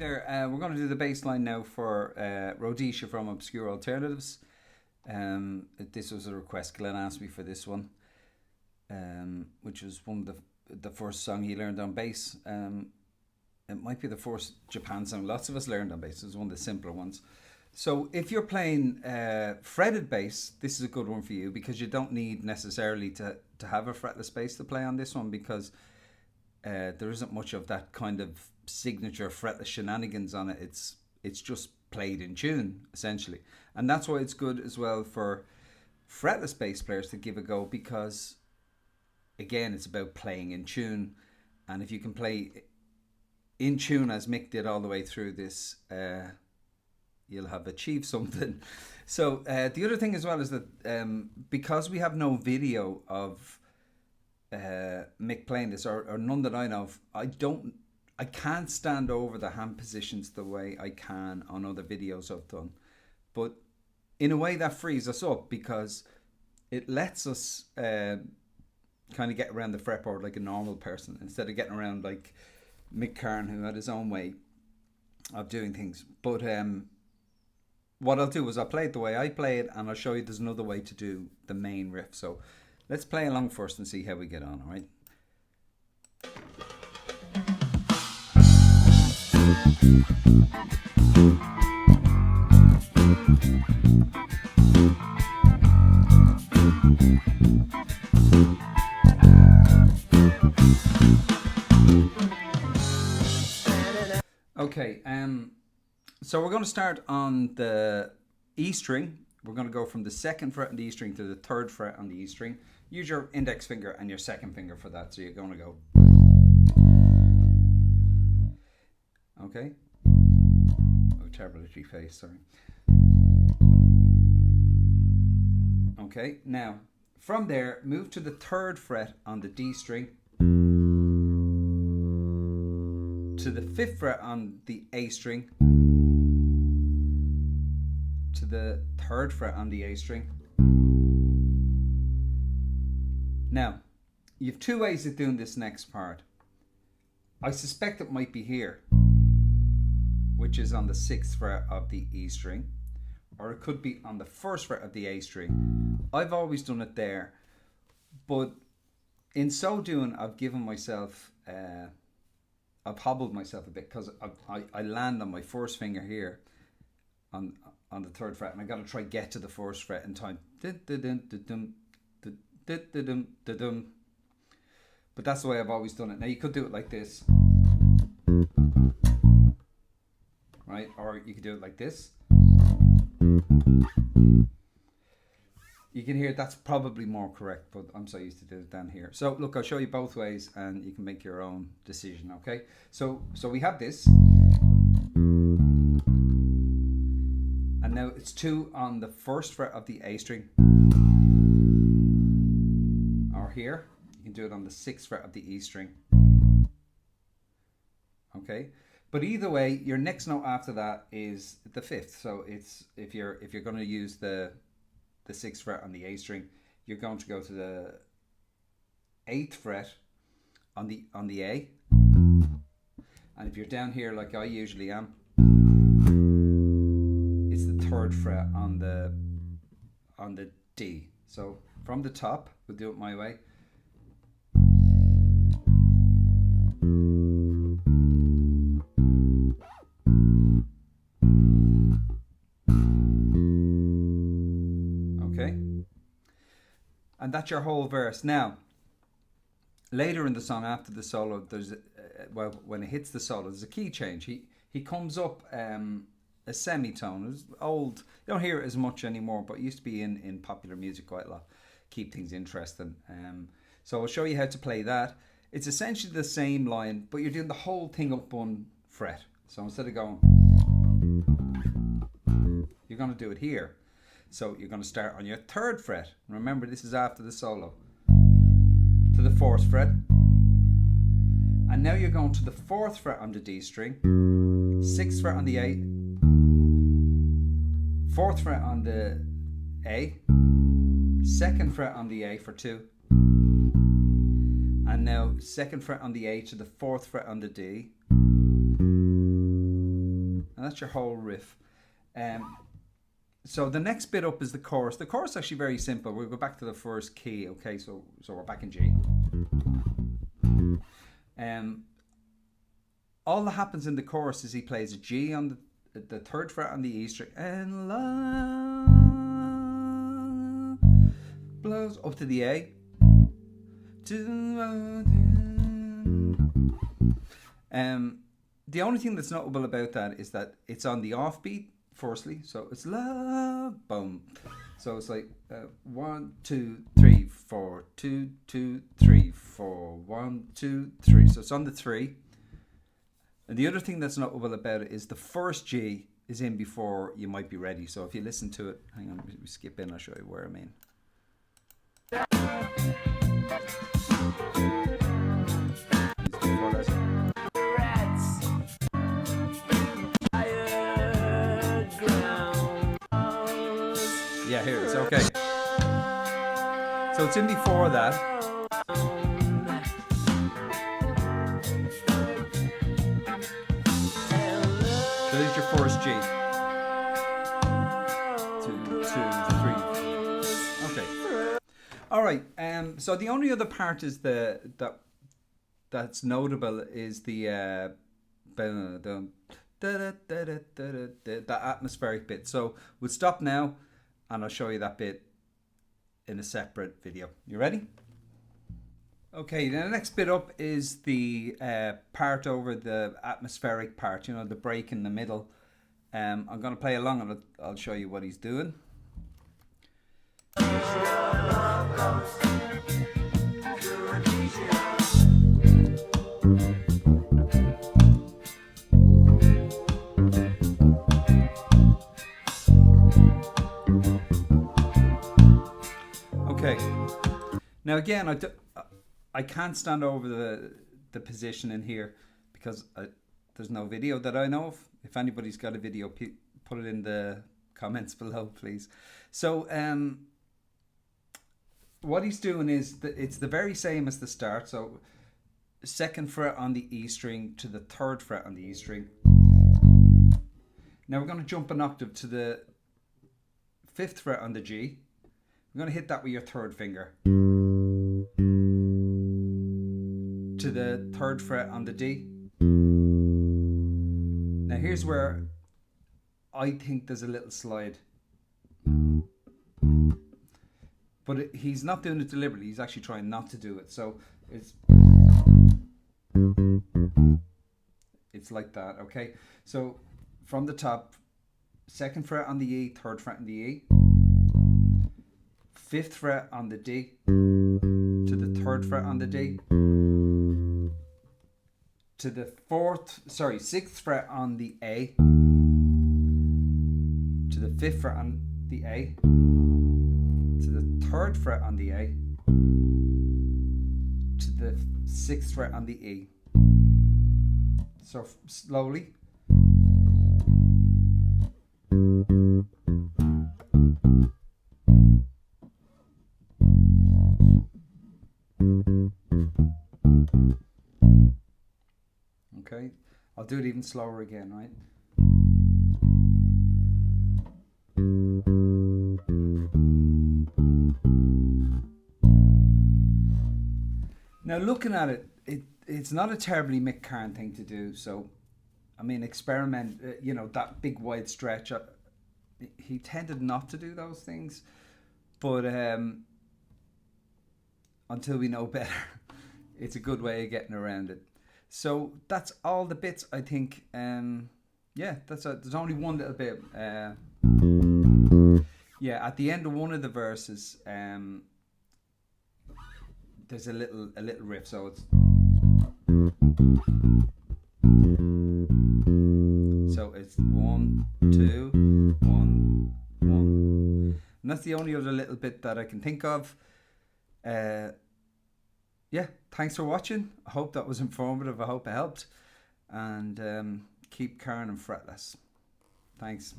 there, we're going to do the bass line now for Rhodesia from Obscure Alternatives. This was a request. Glenn asked me for this one, which was one of the first song he learned on bass. It might be the first Japan song lots of us learned on bass. It was one of the simpler ones. So if you're playing fretted bass, this is a good one for you, because you don't need necessarily to have a fretless bass to play on this one, because there isn't much of that kind of signature fretless shenanigans on it. It's just played in tune, essentially. And that's why it's good as well for fretless bass players to give a go, because again, it's about playing in tune. And if you can play in tune as Mick did all the way through this, you'll have achieved something. So the other thing as well is that because we have no video of Mick playing this, or none that I know of, I can't stand over the hand positions the way I can on other videos I've done. But in a way that frees us up, because it lets us kind of get around the fretboard like a normal person, instead of getting around like Mick Karn, who had his own way of doing things. But what I'll do is I'll play it the way I play it, and I'll show you there's another way to do the main riff. So let's play along first and see how we get on, all right? Okay, so we're going to start on the E string. We're going to go from the 2nd fret on the E string to the 3rd fret on the E string. Use your index finger and your 2nd finger for that. So you're going to go. Okay. Oh, terrible itchy face, sorry. Okay, now from there, move to the 3rd fret on the D string, to the 5th fret on the A string, to the 3rd fret on the A string. Now, you have two ways of doing this next part. I suspect it might be here, which is on the 6th fret of the E string, or it could be on the 1st fret of the A string. I've always done it there, but in so doing, I've given myself, I've hobbled myself a bit, because I land on my 1st finger here on the 3rd fret, and I got to try get to the 1st fret in time. But that's the way I've always done it. Now you could do it like this, right? Or you could do it like this. You can hear that's probably more correct, but I'm so used to do it down here. So look, I'll show you both ways and you can make your own decision, okay? So we have this. And now it's 2 on the 1st fret of the A string. Or here, you can do it on the 6th fret of the E string. Okay? But either way, your next note after that is the 5th. So it's if you're going to use the 6th fret on the A string, you're going to go to the 8th fret on the A, and if you're down here like I usually am, it's the 3rd fret on the D. So from the top, we'll do it my way. And that's your whole verse. Now, later in the song, after the solo, there's when it hits the solo, there's a key change. He comes up a semitone. It's old. You don't hear it as much anymore, but it used to be in popular music quite a lot. Keep things interesting. So I'll show you how to play that. It's essentially the same line, but you're doing the whole thing up one fret. So instead of going, you're going to do it here. So you're going to start on your 3rd fret. Remember, this is after the solo. To the 4th fret. And now you're going to the 4th fret on the D string. 6th fret on the A. 4th fret on the A. 2nd fret on the A for 2. And now 2nd fret on the A to the 4th fret on the D. and that's your whole riff. So the next bit up is the chorus. The chorus is actually very simple. We'll go back to the first key. Okay, so we're back in G. All that happens in the chorus is he plays a G on the third fret on the E string, and la blows up to the A. The only thing that's notable about that is that it's on the offbeat, firstly, so it's la boom. So it's like 1 2 3 4 2 2 3 4 1 2 3. So it's on the 3. And the other thing that's notable about it is the first G is in before you might be ready. So if you listen to it, hang on, we skip in, I'll show you where I mean. Yeah, here it is. Okay. So it's in before that. So this is your first G. 2 2 3. Okay. All right. So the only other part is that's notable is the atmospheric bit. So we'll stop now, and I'll show you that bit in a separate video. You ready? Okay, then the next bit up is the part over the atmospheric part, you know, the break in the middle. I'm going to play along and I'll show you what he's doing. Okay. Now again, I can't stand over the position in here because there's no video that I know of. If anybody's got a video, put it in the comments below, please. So what he's doing is it's the very same as the start. So 2nd fret on the E string to the 3rd fret on the E string. Now we're going to jump an octave to the 5th fret on the G. We're going to hit that with your 3rd finger. To the 3rd fret on the D. Now here's where I think there's a little slide. But he's not doing it deliberately. He's actually trying not to do it. So it's like that, okay? So from the top, 2nd fret on the E, 3rd fret on the E. 5th fret on the D to the 3rd fret on the D to the 6th fret on the A to the 5th fret on the A to the 3rd fret on the A to the 6th fret on the E. So slowly. Okay, I'll do it even slower again, right? Now looking at it, it's not a terribly Mick Karn thing to do. So, I mean, experiment, you know, that big wide stretch. He tended not to do those things, but until we know better, it's a good way of getting around it. So that's all the bits, I think. Yeah, there's only one little bit. Yeah, at the end of one of the verses, there's a little riff. So it's it's 1 2 1 1, and that's the only other little bit that I can think of. Yeah, thanks for watching. I hope that was informative. I hope it helped. And keep Karn and fretless. Thanks.